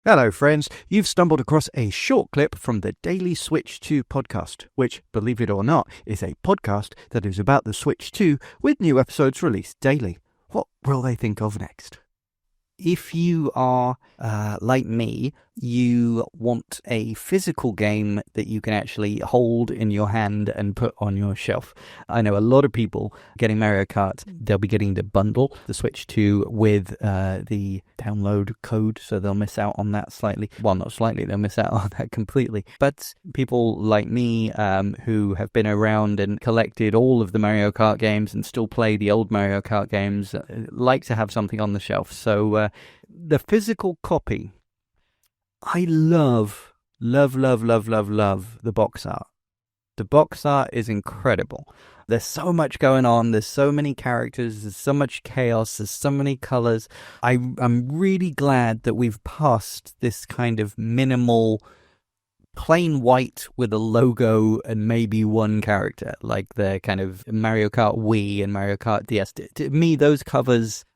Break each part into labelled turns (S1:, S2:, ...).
S1: Hello, friends. You've stumbled across a short clip from the Daily Switch 2 podcast, which, believe it or not, is a podcast that is about the Switch 2 with new episodes released daily. What will they think of next? If you are like me, you want a physical game that you can actually hold in your hand and put on your shelf. I know a lot of people getting Mario Kart, they'll be getting the bundle, the Switch 2, with the download code, so they'll miss out on that slightly. Well, not slightly, they'll miss out on that completely. But people like me who have been around and collected all of the Mario Kart games and still play the old Mario Kart games like to have something on the shelf. So the physical copy, I love the box art. The box art is incredible. There's so much going on. There's so many characters. There's so much chaos. There's so many colors. I'm really glad that we've passed this kind of minimal plain white with a logo and maybe one character, like the kind of Mario Kart Wii and Mario Kart DS. To me, those covers,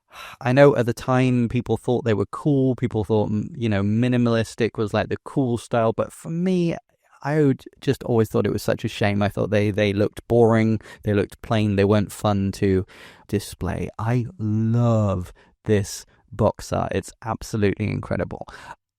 S1: I know at the time people thought they were cool. People thought, minimalistic was like the cool style. But for me, I just always thought it was such a shame. I thought they looked boring. They looked plain. They weren't fun to display. I love this box art. It's absolutely incredible.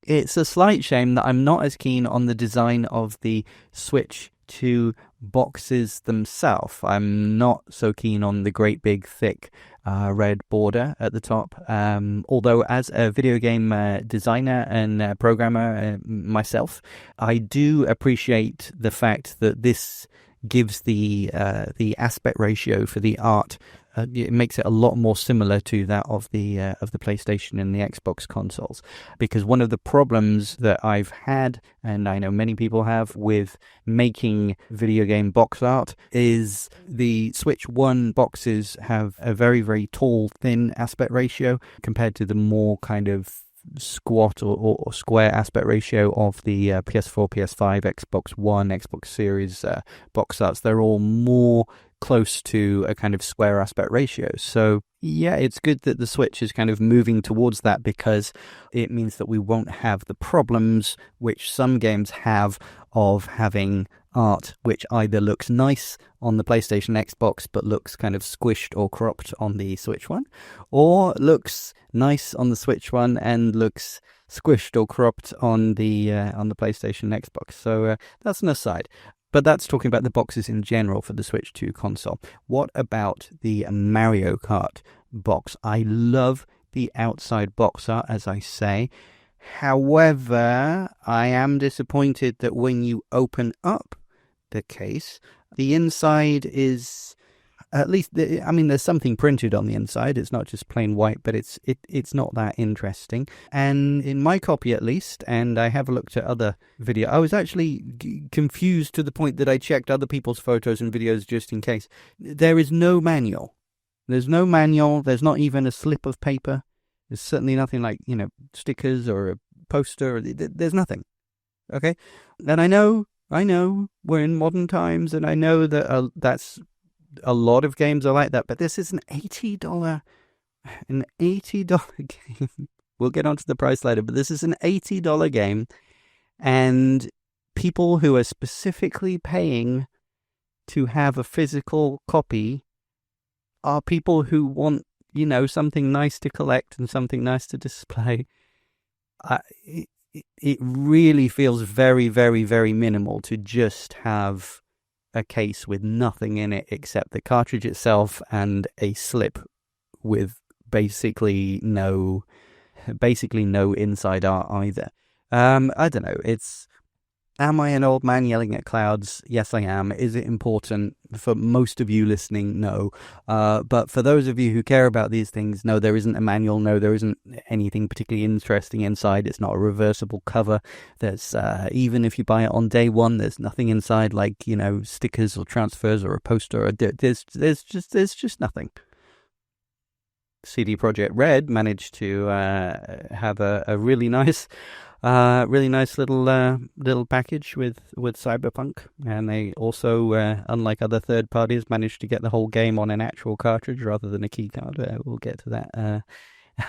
S1: It's a slight shame that I'm not as keen on the design of the Switch 2 boxes themselves. I'm not so keen on the great big thick red border at the top. Although as a video game designer and programmer myself, I do appreciate the fact that this gives the aspect ratio for the art. It makes it a lot more similar to that of the PlayStation and the Xbox consoles, because one of the problems that I've had, and I know many people have, with making video game box art is the Switch 1 boxes have a very, very tall, thin aspect ratio compared to the more kind of squat or square aspect ratio of the PS4, PS5, Xbox One, Xbox Series box arts. They're all more close to a kind of square aspect ratio. So yeah, it's good that the Switch is kind of moving towards that, because it means that we won't have the problems which some games have of having art which either looks nice on the PlayStation, Xbox, but looks kind of squished or cropped on the Switch one, or looks nice on the Switch one and looks squished or cropped on the PlayStation, Xbox. So that's an aside. But that's talking about the boxes in general for the Switch 2 console. What about the Mario Kart box? I love the outside box art, as I say. However, I am disappointed that when you open up the case, the inside is, at least, there's something printed on the inside. It's not just plain white, but it's not that interesting. And in my copy, at least, and I have looked at other video, I was actually confused to the point that I checked other people's photos and videos just in case. There is no manual. There's no manual. There's not even a slip of paper. There's certainly nothing like, stickers or a poster. There's nothing. Okay? And I know we're in modern times, and I know that that's a lot of games are like that, but this is an $80 game. We'll get onto the price later, but this is an $80 game, and people who are specifically paying to have a physical copy are people who want, something nice to collect and something nice to display. It really feels very, very, very minimal to just have a case with nothing in it except the cartridge itself and a slip with basically no inside art either. I don't know. Am I an old man yelling at clouds? Yes, I am. Is it important for most of you listening? No. But for those of you who care about these things, no, there isn't a manual. No, there isn't anything particularly interesting inside. It's not a reversible cover. There's even if you buy it on day one, there's nothing inside like, stickers or transfers or a poster. There's just nothing. CD Projekt Red managed to have a really nice little package with Cyberpunk, and they also, unlike other third parties, managed to get the whole game on an actual cartridge rather than a key card. We'll get to that,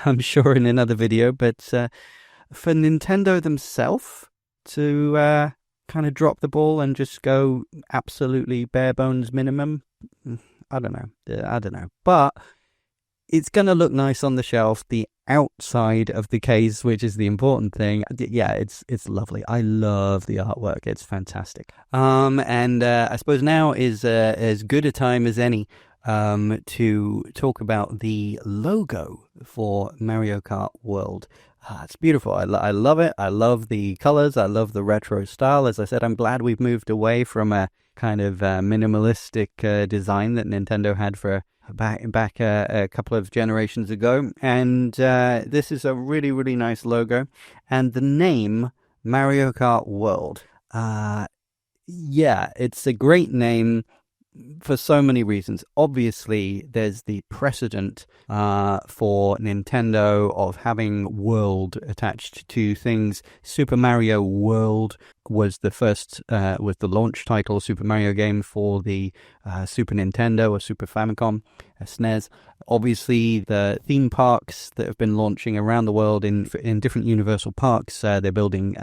S1: I'm sure, in another video. But for Nintendo themselves to kind of drop the ball and just go absolutely bare bones minimum, I don't know. But it's going to look nice on the shelf. The outside of the case, which is the important thing, yeah, it's lovely. I love the artwork. It's fantastic. And I suppose now is as good a time as any to talk about the logo for Mario Kart World. It's beautiful. I love it. I love the colors. I love the retro style. As I said, I'm glad we've moved away from a kind of minimalistic design that Nintendo had for back a couple of generations ago. And this is a really, really nice logo. And the name Mario Kart World. Yeah, it's a great name for so many reasons. Obviously, there's the precedent for Nintendo of having World attached to things. Super Mario World was the first, was the launch title Super Mario game for the Super Nintendo or Super Famicom, SNES. Obviously, the theme parks that have been launching around the world in different Universal parks, they're building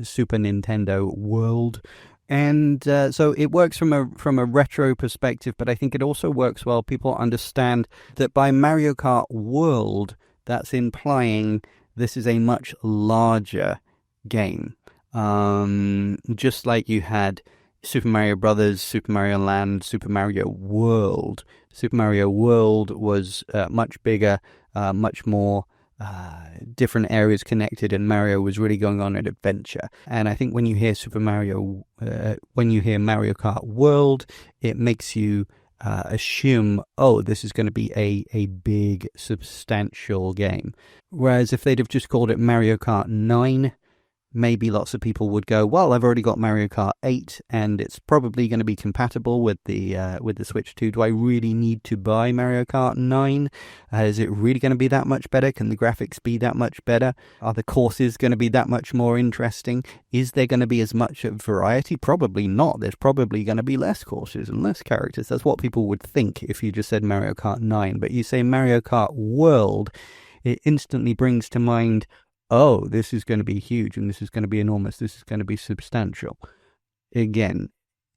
S1: Super Nintendo World. And so it works from a retro perspective, but I think it also works well. People understand that by Mario Kart World, that's implying this is a much larger game. Just like you had Super Mario Brothers, Super Mario Land, Super Mario World. Super Mario World was much bigger, much more different areas connected, and Mario was really going on an adventure. And I think when you hear when you hear Mario Kart World, it makes you assume, oh, this is going to be a big, substantial game. Whereas if they'd have just called it Mario Kart 9, maybe lots of people would go, well, I've already got Mario Kart 8, and it's probably going to be compatible with the Switch 2. Do I really need to buy Mario Kart 9? Is it really going to be that much better? Can the graphics be that much better? Are the courses going to be that much more interesting? Is there going to be as much variety? Probably not. There's probably going to be less courses and less characters. That's what people would think if you just said Mario Kart 9. But you say Mario Kart World, it instantly brings to mind, oh, this is going to be huge, and this is going to be enormous, this is going to be substantial. Again,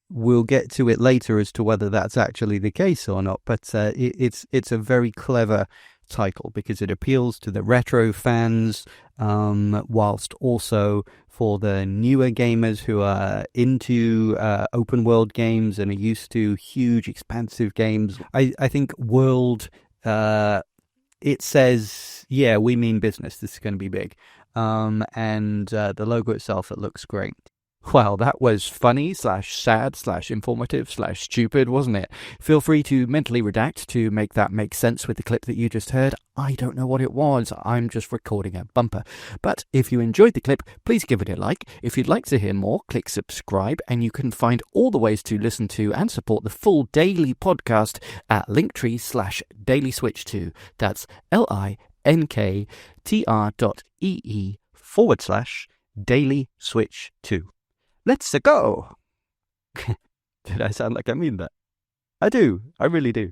S1: we'll get to it later as to whether that's actually the case or not, but it's a very clever title because it appeals to the retro fans, whilst also for the newer gamers who are into open world games and are used to huge, expansive games. I think World... it says, yeah, we mean business. This is going to be big. And the logo itself, it looks great. Well, that was funny / sad / informative / stupid, wasn't it? Feel free to mentally redact to make that make sense with the clip that you just heard. I don't know what it was. I'm just recording a bumper. But if you enjoyed the clip, please give it a like. If you'd like to hear more, click subscribe, and you can find all the ways to listen to and support the full daily podcast at linktree/dailyswitch2. That's linktr.ee/dailyswitch2. Let's go! Did I sound like I mean that? I do. I really do.